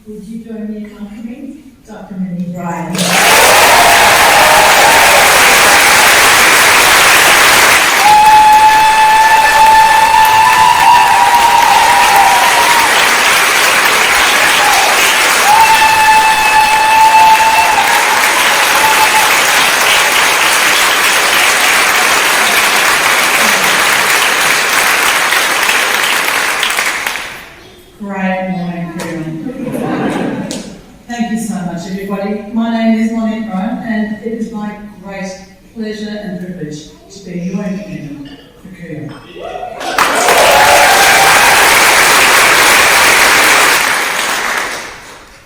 Would you join me in welcoming Dr. Monique Ryan? Great morning, Kooyong. Thank you so much, everybody. My name is Monique Ryan, and it is my great pleasure and privilege to be your independent for Kooyong.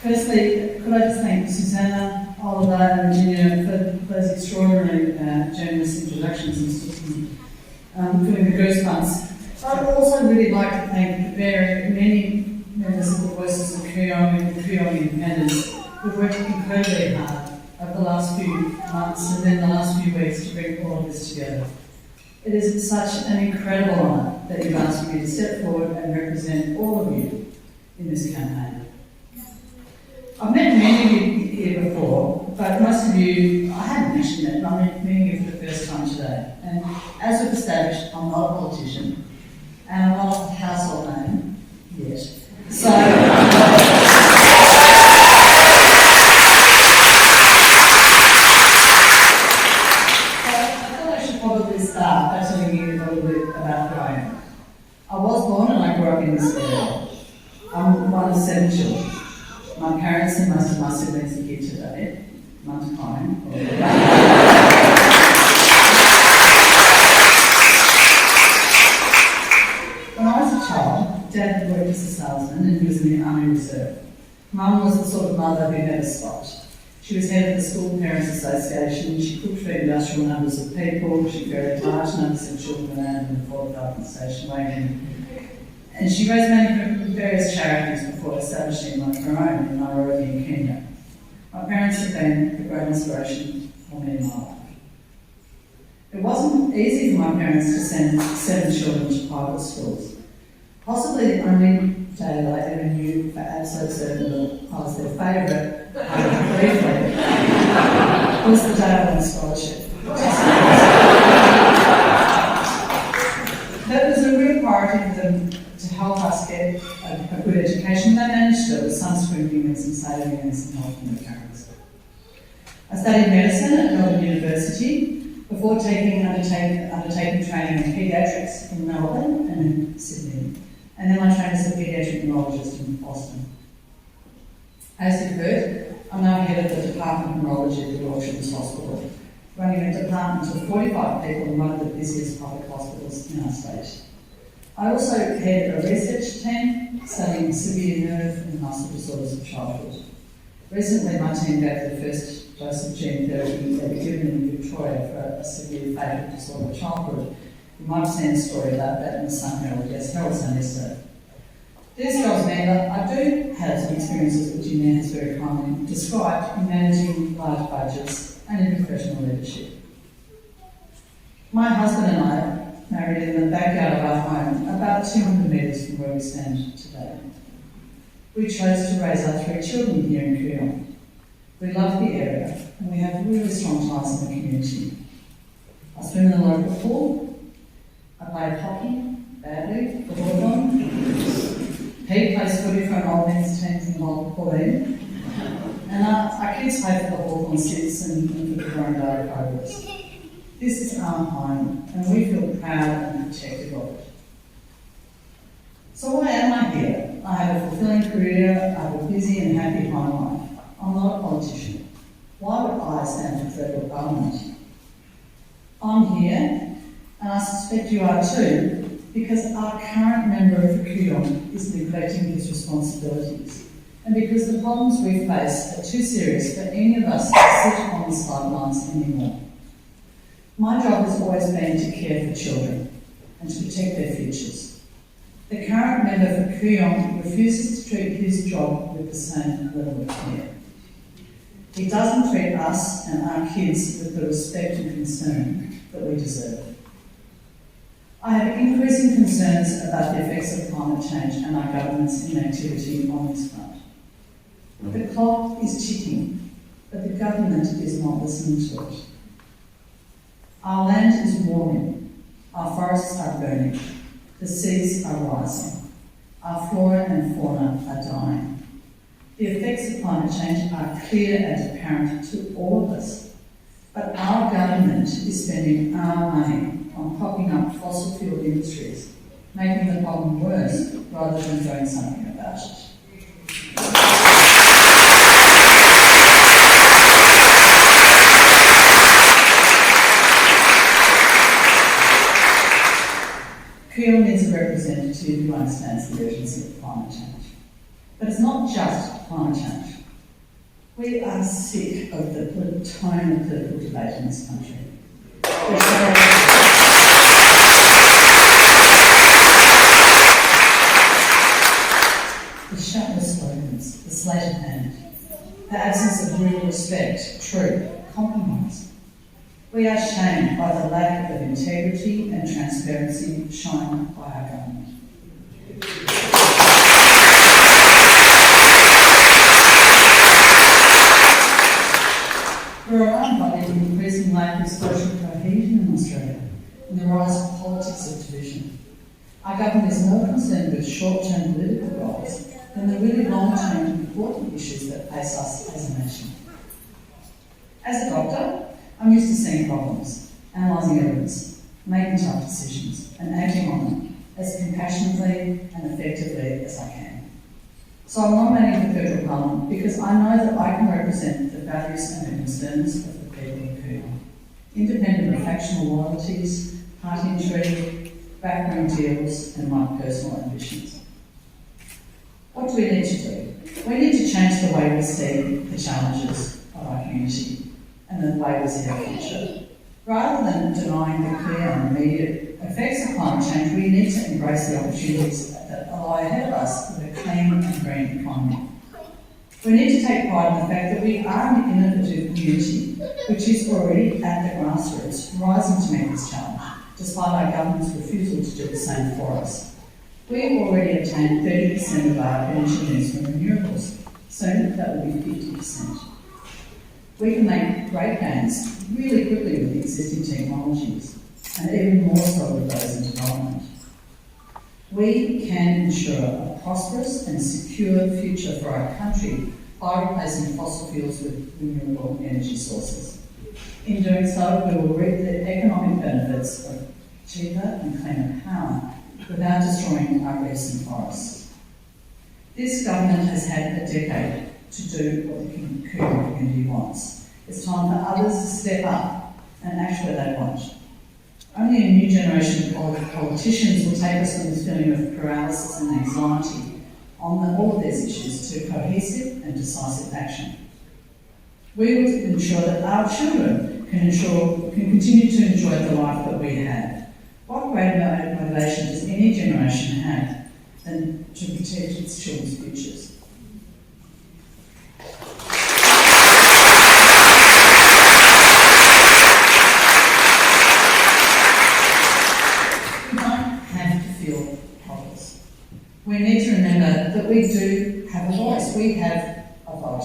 Firstly, could I just thank Susanna, Oliver, and Virginia for those extraordinary generous introductions and feeling the goosebumps. I'd also really like to thank the very many members of the Voices of Kooyong and the Kooyong Independents who've worked incredibly hard over the last few months and then the last few weeks to bring all of this together. It is such an incredible honour that you've asked me to step forward and represent all of you in this campaign. I've met many of you here before, but most of you I haven't actually met, and I'm meeting you for the first time today. And as we've established, I'm not a politician, and I'm not a household name yet. So, I thought I should probably start by telling you a little bit about who I am. I was born and I grew up in this area. I'm one of 7 children. My parents and most of my siblings are here today. Mum's crying. When I was a child, Dad worked as a salesman and he was in the Army Reserve. Mum was the sort of mother who never stopped. She was head of the School Parents Association, she cooked for industrial numbers of people, she ferried large numbers of children around in the Fort Falcon station wagon, and she raised money for various charities before establishing one of her own in Nairobi in Kenya. My parents have been a great inspiration for me in my life. It wasn't easy for my parents to send 7 children to private schools. Possibly the only day that I ever knew for absolute certain that I was their favourite, briefly, was the day I won a scholarship. That was a real priority for them to help us get a good education. They managed to, with some scrimping and some saving and some help from their parents. I studied medicine at Melbourne University before undertaking training in paediatrics in Melbourne and in Sydney. And then I trained as a paediatric neurologist in Boston. As you've heard, I'm now head of the Department of Neurology at the Royal Children's Hospital, running a department of 45 people in one of the busiest public hospitals in our state. I also head a research team studying severe nerve and muscle disorders of childhood. Recently, my team gave the first dose of gene therapy that was given in Victoria for a severe fatal disorder of childhood. You might have seen a story about that in the Sun Herald, yes, Herald Sun yesterday. These jobs mean that I do have some experiences which Jeanette has very kindly described in managing large budgets and in professional leadership. My husband and I married in the backyard of our home, about 200 metres from where we stand today. We chose to raise our 3 children here in Kooyong. We love the area and we have really strong ties in the community. I swim in the local pool. I played hockey, badly, for Hawthorn. Pete plays footy for an old men's team from Pauline. And our kids play for the Hawthorn Six and for the Corondale Progress. This is our home and we feel proud and protective of it. So why am I here? I have a fulfilling career, I have a busy and happy home life. I'm not a politician. Why would I stand for federal parliament? I'm here, and I suspect you are too, because our current member of the Kooyong is neglecting his responsibilities, and because the problems we face are too serious for any of us to sit on the sidelines anymore. My job has always been to care for children and to protect their futures. The current member for Kooyong refuses to treat his job with the same level of care. He doesn't treat us and our kids with the respect and concern that we deserve. I have increasing concerns about the effects of climate change and our government's inactivity on this front. The clock is ticking, but the government is not listening to it. Our land is warming, our forests are burning, the seas are rising, our flora and fauna are dying. The effects of climate change are clear and apparent to all of us, but our government is spending our money on propping up fossil fuel industries, making the problem worse rather than doing something about it. Kooyong needs a representative who understands the urgency of climate change. But it's not just climate change. We are sick of the tone of political debate in this country. The shallow slogans, the sleight of hand, the absence of real respect, truth, compromise. We are shamed by the lack of integrity and transparency shown by our government. We're alarmed by the increasing lack of social cohesion in Australia and the rise of politics of division. Our government is more concerned with short-term political goals than the really long-term important issues that face us as a nation. As a doctor, I'm used to seeing problems, analysing evidence, making tough decisions, and acting on them as compassionately and effectively as I can. So I'm nominating the Federal Parliament because I know that I can represent the values and the concerns of the people of Kooyong, independent of factional loyalties, party intrigue, backroom deals, and my personal ambitions. What do we need to do? We need to change the way we see the challenges of our community and the way we see our future. Rather than denying the clear and immediate effects of climate change, we need to embrace the opportunities that lie ahead of us with a clean and green economy. We need to take pride in the fact that we are an innovative community which is already at the grassroots, rising to meet this challenge, despite our government's refusal to do the same for us. We have already obtained 30% of our energy needs from renewables. Soon that will be 50%. We can make great gains really quickly with the existing technologies, and even more so with those in development. We can ensure a prosperous and secure future for our country by replacing fossil fuels with renewable energy sources. In doing so, we will reap the economic benefits of cheaper and cleaner power without destroying our reefs and forests. This government has had a decade to do what the Kooyong community wants. It's time for others to step up and act where they want. Only a new generation of politicians will take us from this feeling of paralysis and anxiety on all of these issues to cohesive and decisive action. We will ensure that our children can continue to enjoy the life that we had. What greater motivation does any generation have than to protect its children's futures? We need to remember that we do have a voice. We have a vote.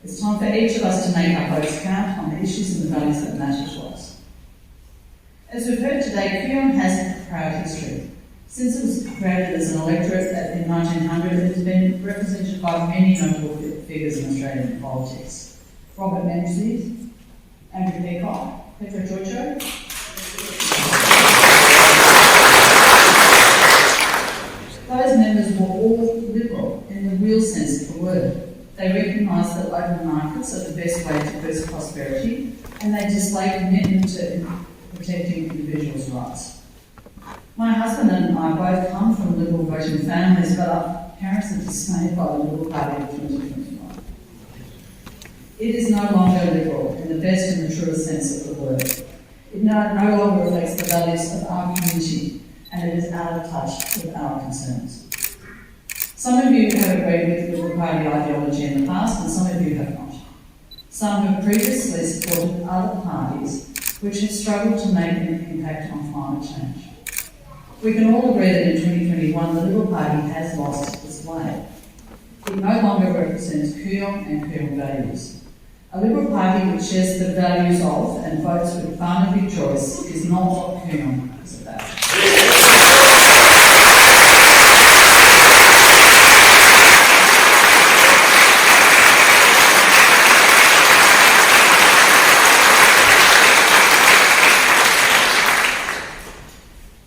It's time for each of us to make our votes count on the issues and the values that matter to us. As we've heard today, Kooyong has a proud history. Since it was created as an electorate in 1900, it has been represented by many notable figures in Australian politics. Robert Menzies, Andrew Peacock, Pedro Giorgio. Those members were all liberal in the real sense of the word. They recognised that open markets are the best way to boost prosperity, and they displayed commitment to protecting individuals' rights. My husband and I both come from liberal voting families, but our parents are dismayed by the Liberal Party of 2021. It is no longer liberal in the best and the truest sense of the word. It no longer reflects the values of our community, and it is out of touch with our concerns. Some of you have agreed with the Liberal Party ideology in the past, and some of you have not. Some have previously supported other parties which have struggled to make an impact on climate change. We can all agree that in 2021 the Liberal Party has lost its way. It no longer represents Kooyong and Kooyong values. A Liberal Party which shares the values of and votes with Barnaby Joyce is not what Kooyong is about.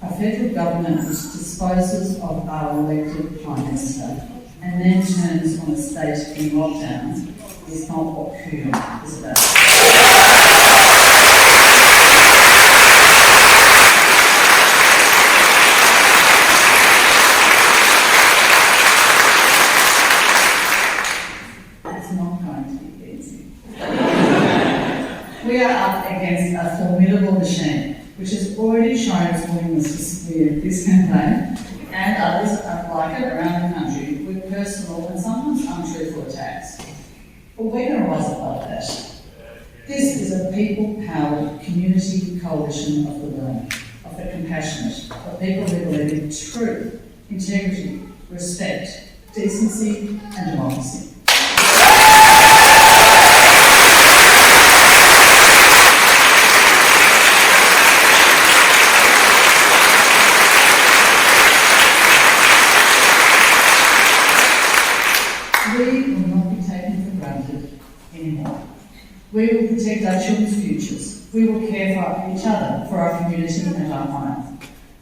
A federal government which disposes of our elected Prime Minister and then turns on a state in lockdown is not what Kooyong is about. It's not going to be easy. We are up against a formidable machine which has already shown its willingness to smear this campaign and others like it around the country with personal and sometimes untruthful attacks. But we're going to rise above that. This is a people-powered community coalition of the willing, of the compassionate, of people who believe in truth, integrity, respect, decency and democracy. We will not be taken for granted anymore. We will protect our children's futures. We will care for each other, for our community and our home.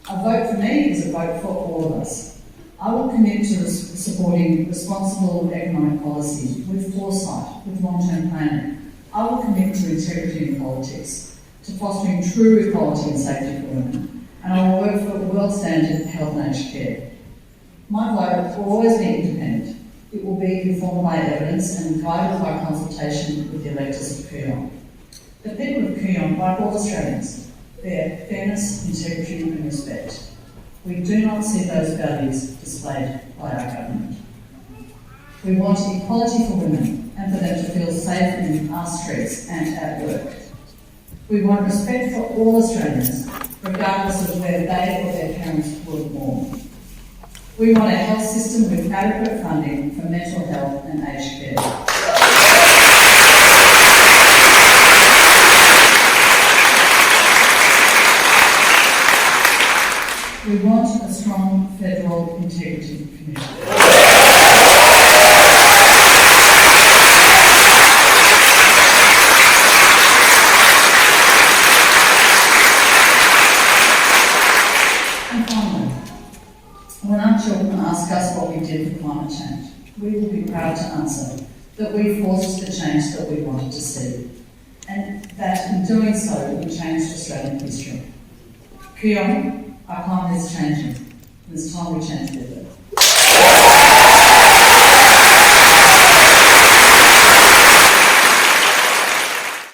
A vote for me is a vote for all of us. I will commit to supporting responsible economic policy with foresight, with long-term planning. I will commit to integrity in politics, to fostering true equality and safety for women, and I will work for world-standard health and aged care. My vote will always be independent. It will be informed by evidence and guided by consultation with the electors of Kooyong. The people of Kooyong, like all Australians, bear fairness, integrity and respect. We do not see those values displayed by our government. We want equality for women and for them to feel safe in our streets and at work. We want respect for all Australians, regardless of where they or their parents were born. We want a health system with adequate funding for mental health and aged care. We want a strong federal integrity commission. And finally, when our children ask us what we did for climate change, we will be proud to answer that we forced the change that we wanted to see, and that in doing so, we changed Australian history. Kooyong, our climate is changing, and it's time we change with it.